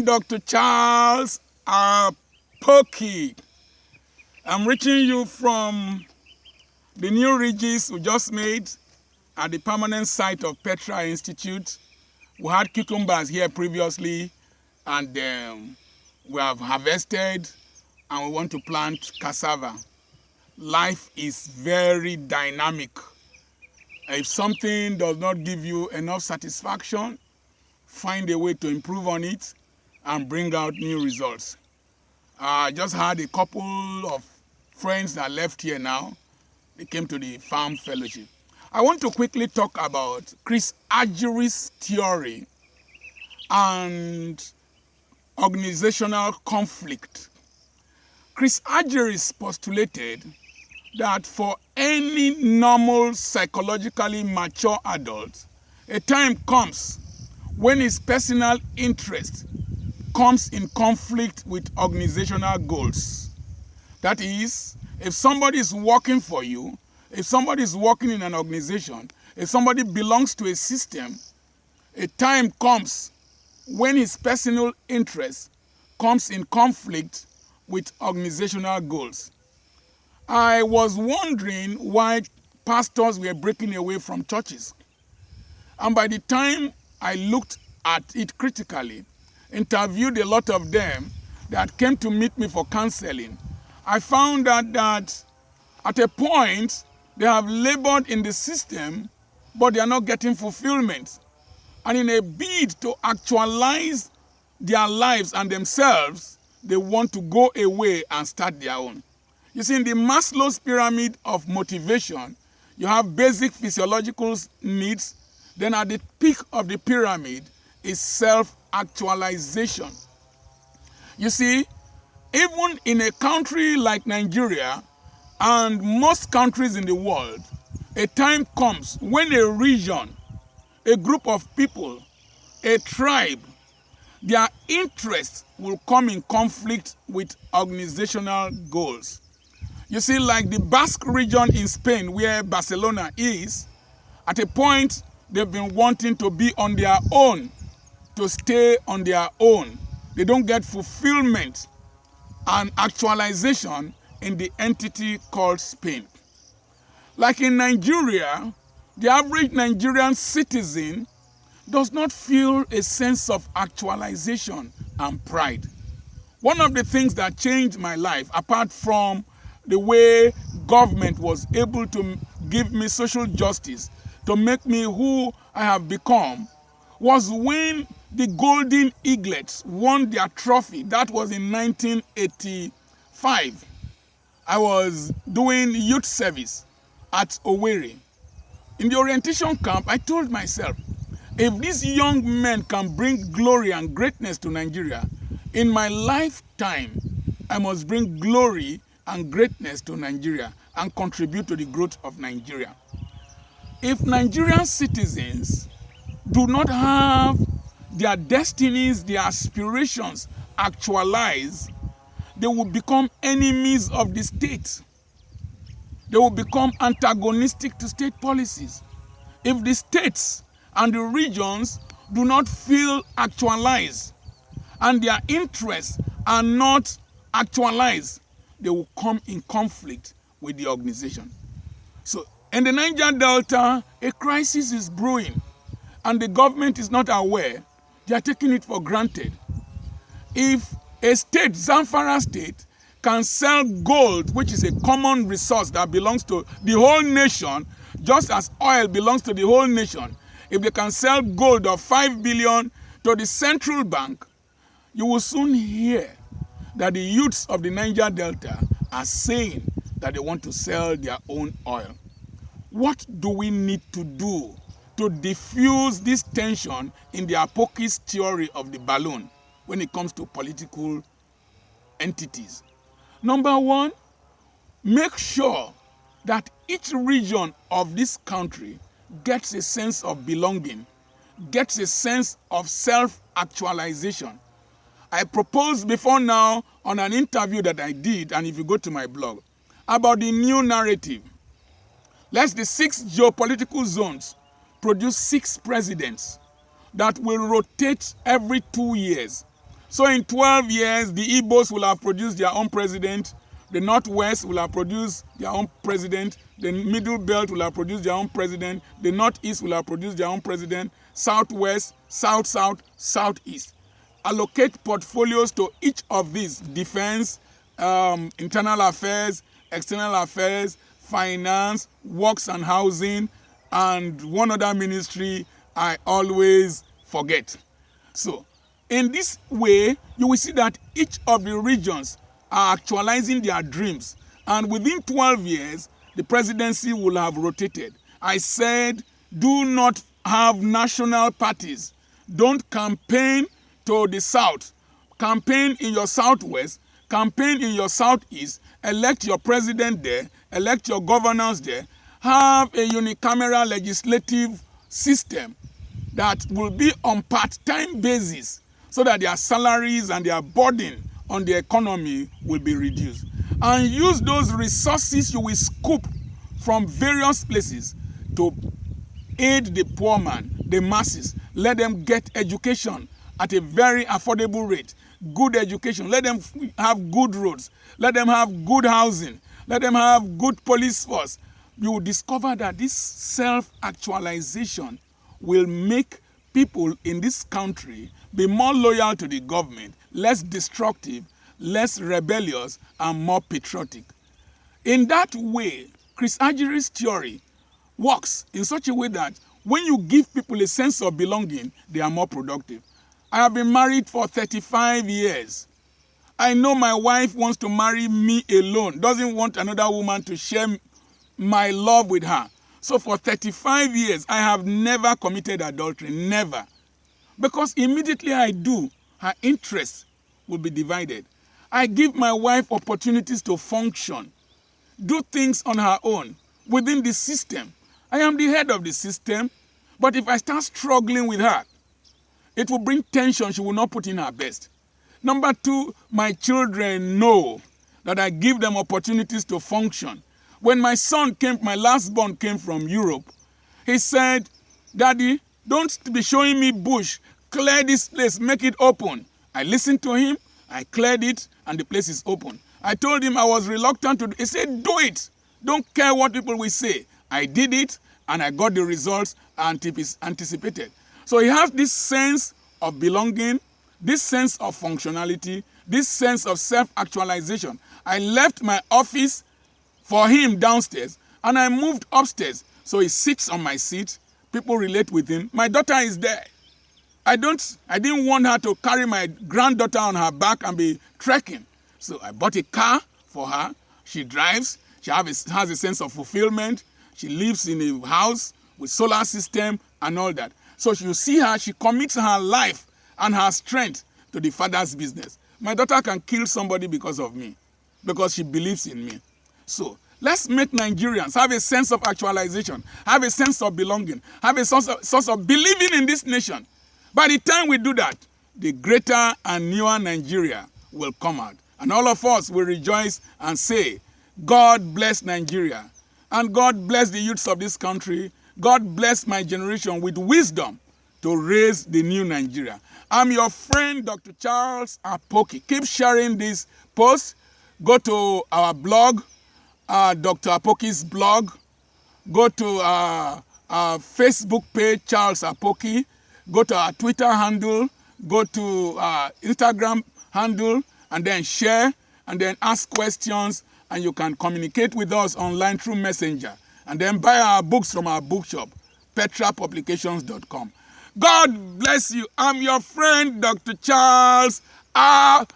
Dr. Charles Apoki. I'm reaching you from the new regis we just made at the permanent site of Petra Institute. We had cucumbers here previously, and we have harvested, and we want to plant cassava. Life is very dynamic. If something does not give you enough satisfaction, find a way to improve on it and bring out new results. I just had a couple of friends that left here now. They came to the farm fellowship. I want to quickly talk about Chris Argyris' theory and organizational conflict. Chris Argyris postulated that for any normal, psychologically mature adult, a time comes when his personal interest comes in conflict with organizational goals. That is, if somebody is working for you, if somebody is working in an organization, if somebody belongs to a system, a time comes when his personal interest comes in conflict with organizational goals. I was wondering why pastors were breaking away from churches. And by the time I looked at it critically, interviewed a lot of them that came to meet me for counseling, I found out that at a point they have labored in the system, but they are not getting fulfillment. And in a bid to actualize their lives and themselves, they want to go away and start their own. You see, in the Maslow's pyramid of motivation, you have basic physiological needs. Then at the peak of the pyramid is self-actualization. You see, even in a country like Nigeria and most countries in the world, a time comes when a region, a group of people, a tribe, their interests will come in conflict with organizational goals. You see, like the Basque region in Spain, where Barcelona is, at a point they've been wanting to be on their own, to stay on their own. They don't get fulfillment and actualization in the entity called Spain. Like in Nigeria, the average Nigerian citizen does not feel a sense of actualization and pride. One of the things that changed my life, apart from the way government was able to give me social justice, to make me who I have become, was when the Golden Eaglets won their trophy. That was in 1985. I was doing youth service at Owerri. In the orientation camp, I told myself, if these young men can bring glory and greatness to Nigeria, in my lifetime, I must bring glory and greatness to Nigeria and contribute to the growth of Nigeria. If Nigerian citizens do not have their destinies, their aspirations actualized, they will become enemies of the state. They will become antagonistic to state policies. If the states and the regions do not feel actualized and their interests are not actualized, they will come in conflict with the organization. So in the Niger Delta, a crisis is brewing, and the government is not aware. They are taking it for granted. If a state, Zamfara State, can sell gold, which is a common resource that belongs to the whole nation, just as oil belongs to the whole nation, if they can sell gold of 5 billion to the central bank, you will soon hear that the youths of the Niger Delta are saying that they want to sell their own oil. What do we need to do to diffuse this tension in the Apoki's theory of the balloon when it comes to political entities? Number one, make sure that each region of this country gets a sense of belonging, gets a sense of self-actualization. I proposed before now on an interview that I did, and if you go to my blog, about the new narrative. Let the 6 geopolitical zones produce 6 presidents that will rotate every 2 years. So in 12 years, the Igbos will have produced their own president, the Northwest will have produced their own president, the Middle Belt will have produced their own president, the Northeast will have produced their own president, Southwest, South-South, Southeast. Allocate portfolios to each of these: defense, internal affairs, external affairs, finance, works and housing, and one other ministry I always forget. So, in this way, you will see that each of the regions are actualizing their dreams. And within 12 years, the presidency will have rotated. I said, do not have national parties. Don't campaign to the south. Campaign in your southwest, campaign in your southeast, elect your president there, elect your governors there, have a unicameral legislative system that will be on part-time basis so that their salaries and their burden on the economy will be reduced. And use those resources you will scoop from various places to aid the poor man, the masses. Let them get education at a very affordable rate, good education. Let them have good roads. Let them have good housing. Let them have good police force. You will discover that this self-actualization will make people in this country be more loyal to the government, less destructive, less rebellious, and more patriotic. In that way, Chris Ajiri's theory works in such a way that when you give people a sense of belonging, they are more productive. I have been married for 35 years. I know my wife wants to marry me alone, doesn't want another woman to share my love with her. So for 35 years, I have never committed adultery, never. Because immediately I do, her interests will be divided. I give my wife opportunities to function, do things on her own, within the system. I am the head of the system, but if I start struggling with her, it will bring tension. She will not put in her best. Number two, my children know that I give them opportunities to function. When my son came, my last born came from Europe, he said, "Daddy, don't be showing me bush. Clear this place, make it open." I listened to him, I cleared it, and the place is open. I told him I was reluctant to do it. He said, "Do it. Don't care what people will say." I did it, and I got the results anticipated. So he has this sense of belonging, this sense of functionality, this sense of self-actualization. I left my office for him downstairs, and I moved upstairs. So he sits on my seat. People relate with him. My daughter is there. I didn't want her to carry my granddaughter on her back and be trekking. So I bought a car for her. She drives. She has a sense of fulfillment. She lives in a house with solar system and all that. So you see her, she commits her life and her strength to the father's business. My daughter can kill somebody because of me, because she believes in me. So let's make Nigerians have a sense of actualization, have a sense of belonging, have a source of believing in this nation. By the time we do that, the greater and newer Nigeria will come out. And all of us will rejoice and say, God bless Nigeria. And God bless the youths of this country. God bless my generation with wisdom to raise the new Nigeria. I'm your friend, Dr. Charles Apoki. Keep sharing this post. Go to our blog, Dr. Apoki's blog. Go to our Facebook page, Charles Apoki. Go to our Twitter handle. Go to our Instagram handle, and then share, and then ask questions, and you can communicate with us online through Messenger. And then buy our books from our bookshop, petrapublications.com. God bless you. I'm your friend, Dr. Charles Apoki.